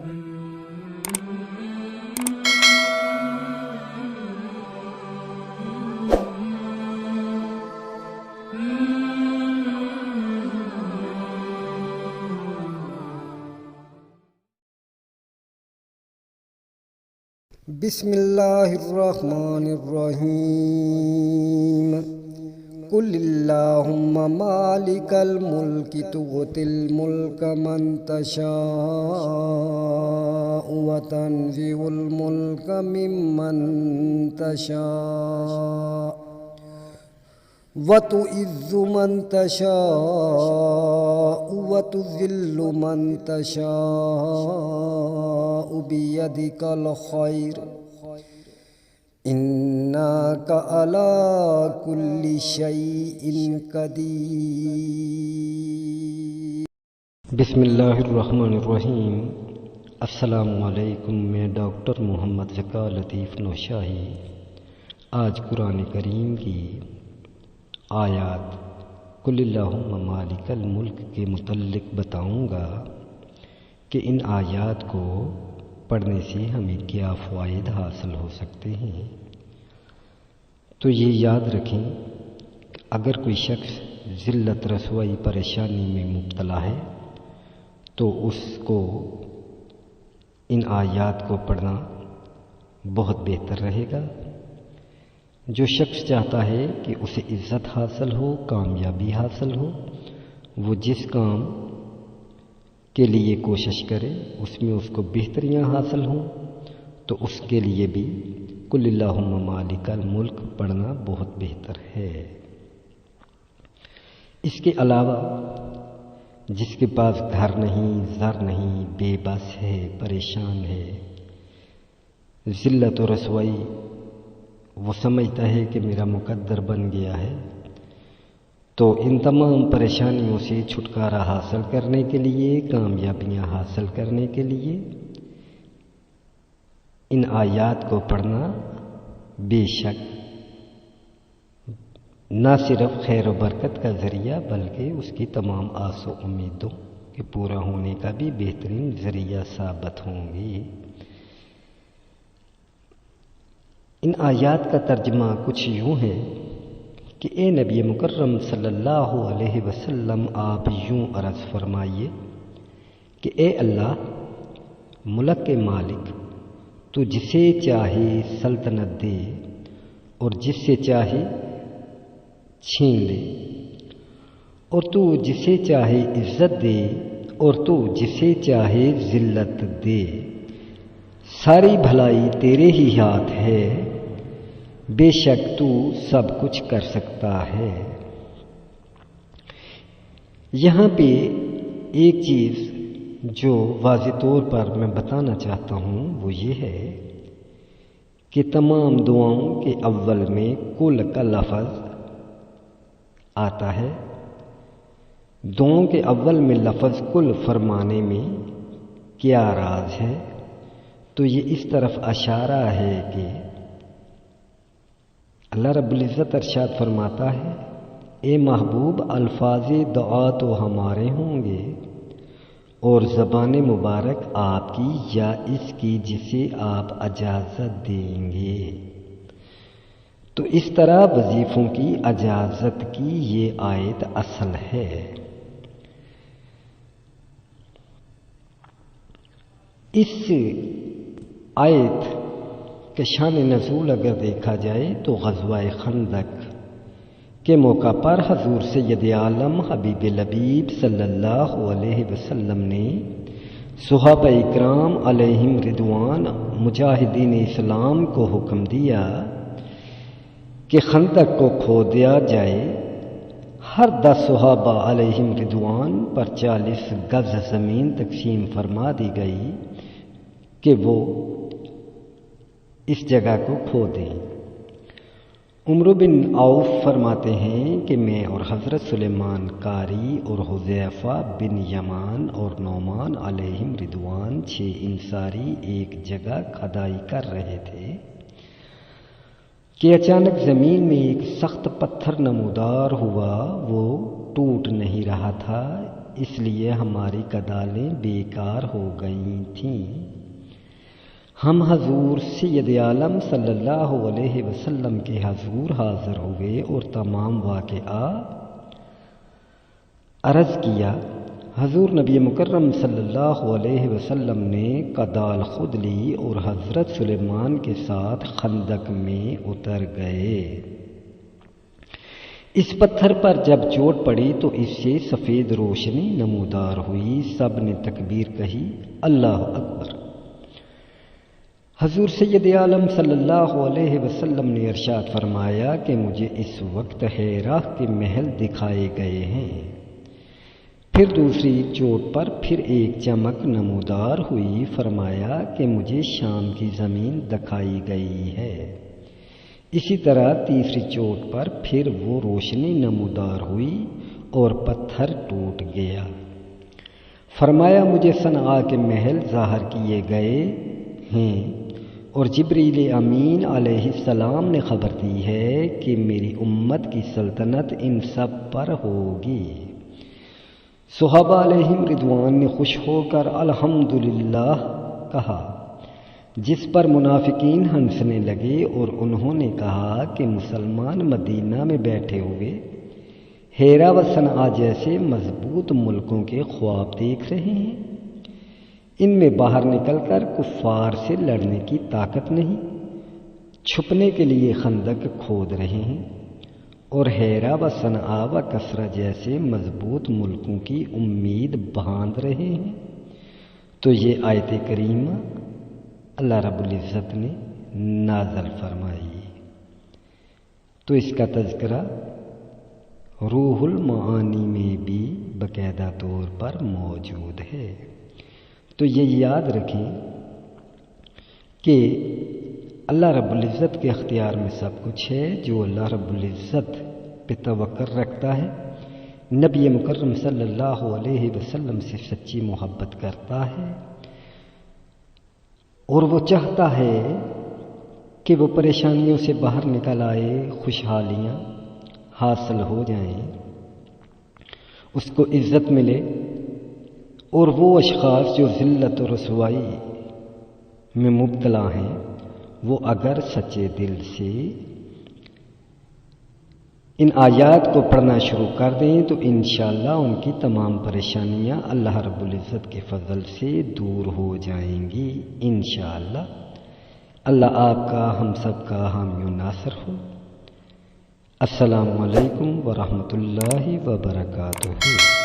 بسم اللہ الرحمن الرحیم قل اللہم مالک الملک تؤتی الملک من تشاء وتنزع الملک ممن تشاء وتعز من تشاء وتذل من تشاء بيدك الخير إنك على كل شيء قدير۔ بسم اللہ الرحمن الرحیم۔ السلام علیکم، میں ڈاکٹر محمد ذکا لطیف نوشاہی آج قرآن کریم کی آیات قل اللہم مالک الملک کے متعلق بتاؤں گا کہ ان آیات کو پڑھنے سے ہمیں کیا فوائد حاصل ہو سکتے ہیں۔ تو یہ یاد رکھیں کہ اگر کوئی شخص ذلت رسوائی پریشانی میں مبتلا ہے تو اس کو ان آیات کو پڑھنا بہت بہتر رہے گا۔ جو شخص چاہتا ہے کہ اسے عزت حاصل ہو، کامیابی حاصل ہو، وہ جس کام کے لیے کوشش کرے اس میں اس کو بہتریاں حاصل ہوں، تو اس کے لیے بھی قل اللہم مالک الملک پڑھنا بہت بہتر ہے۔ اس کے علاوہ جس کے پاس گھر نہیں، زر نہیں، بے بس ہے، پریشان ہے، ذلت و رسوائی وہ سمجھتا ہے کہ میرا مقدر بن گیا ہے، تو ان تمام پریشانیوں سے چھٹکارا حاصل کرنے کے لیے، کامیابیاں حاصل کرنے کے لیے ان آیات کو پڑھنا بے شک نہ صرف خیر و برکت کا ذریعہ بلکہ اس کی تمام آس و امیدوں کے پورا ہونے کا بھی بہترین ذریعہ ثابت ہوں گی۔ ان آیات کا ترجمہ کچھ یوں ہے کہ اے نبی مکرم صلی اللہ علیہ وسلم، آپ یوں عرض فرمائیے کہ اے اللہ، ملک کے مالک، تو جسے چاہے سلطنت دے اور جس سے چاہے چھین لے، اور تو جسے چاہے عزت دے اور تو جسے چاہے ذلت دے، ساری بھلائی تیرے ہی ہاتھ ہے، بے شک تو سب کچھ کر سکتا ہے۔ یہاں پہ ایک چیز جو واضح طور پر میں بتانا چاہتا ہوں وہ یہ ہے کہ تمام دعاؤں کے اول میں کل کا لفظ آتا ہے۔ دعاؤں کے اول میں لفظ کل فرمانے میں کیا راز ہے؟ تو یہ اس طرف اشارہ ہے کہ اللہ رب العزت ارشاد فرماتا ہے، اے محبوب، الفاظ دعا تو ہمارے ہوں گے اور زبان مبارک آپ کی یا اس کی جسے آپ اجازت دیں گے۔ تو اس طرح وظیفوں کی اجازت کی یہ آیت اصل ہے۔ اس آیت کہ شان نزول اگر دیکھا جائے تو غزوہ خندق کے موقع پر حضور سید عالم حبیب لبیب صلی اللہ علیہ وسلم نے صحابہ اکرام علیہم رضوان مجاہدین اسلام کو حکم دیا کہ خندق کو کھودیا جائے۔ ہر 10 صحابہ علیہم رضوان پر 40 گز زمین تقسیم فرما دی گئی کہ وہ اس جگہ کو کھودیں۔ عمر بن عوف فرماتے ہیں کہ میں اور حضرت سلیمان قاری اور حذیفہ بن یمان اور نعمان علیہم رضوان 6 انصاری ایک جگہ کھدائی کر رہے تھے کہ اچانک زمین میں ایک سخت پتھر نمودار ہوا، وہ ٹوٹ نہیں رہا تھا، اس لیے ہماری کدالیں بیکار ہو گئی تھیں۔ ہم حضور سید عالم صلی اللہ علیہ وسلم کے حضور حاضر ہوئے اور تمام واقعہ عرض کیا۔ حضور نبی مکرم صلی اللہ علیہ وسلم نے کدال خود لی اور حضرت سلیمان کے ساتھ خندق میں اتر گئے۔ اس پتھر پر جب چوٹ پڑی تو اس سے سفید روشنی نمودار ہوئی۔ سب نے تکبیر کہی، اللہ اکبر۔ حضور سید عالم صلی اللہ علیہ وسلم نے ارشاد فرمایا کہ مجھے اس وقت حیرہ کے محل دکھائے گئے ہیں۔ پھر دوسری چوٹ پر پھر ایک چمک نمودار ہوئی۔ فرمایا کہ مجھے شام کی زمین دکھائی گئی ہے۔ اسی طرح تیسری چوٹ پر پھر وہ روشنی نمودار ہوئی اور پتھر ٹوٹ گیا۔ فرمایا مجھے صنعا کے محل ظاہر کیے گئے ہیں اور جبریل امین علیہ السلام نے خبر دی ہے کہ میری امت کی سلطنت ان سب پر ہوگی۔ صحابہ علیہم رضوان نے خوش ہو کر الحمدللہ کہا، جس پر منافقین ہنسنے لگے اور انہوں نے کہا کہ مسلمان مدینہ میں بیٹھے ہوئے ہیرا و صنعا جیسے مضبوط ملکوں کے خواب دیکھ رہے ہیں۔ ان میں باہر نکل کر کفار سے لڑنے کی طاقت نہیں، چھپنے کے لیے خندق کھود رہے ہیں اور ہیرا و صنعا و کسرا جیسے مضبوط ملکوں کی امید باندھ رہے ہیں۔ تو یہ آیت کریمہ اللہ رب العزت نے نازل فرمائی۔ تو اس کا تذکرہ روح المعانی میں بھی باقاعدہ طور پر موجود ہے۔ تو یہ یاد رکھیں کہ اللہ رب العزت کے اختیار میں سب کچھ ہے۔ جو اللہ رب العزت پہ توکل رکھتا ہے، نبی مکرم صلی اللہ علیہ وسلم سے سچی محبت کرتا ہے اور وہ چاہتا ہے کہ وہ پریشانیوں سے باہر نکل آئے، خوشحالیاں حاصل ہو جائیں، اس کو عزت ملے، اور وہ اشخاص جو ذلت و رسوائی میں مبتلا ہیں وہ اگر سچے دل سے ان آیات کو پڑھنا شروع کر دیں تو انشاءاللہ ان کی تمام پریشانیاں اللہ رب العزت کے فضل سے دور ہو جائیں گی انشاءاللہ۔ اللہ آپ کا ہم سب کا حامی و ناصر ہو۔ السلام علیکم ورحمۃ اللہ وبرکاتہ۔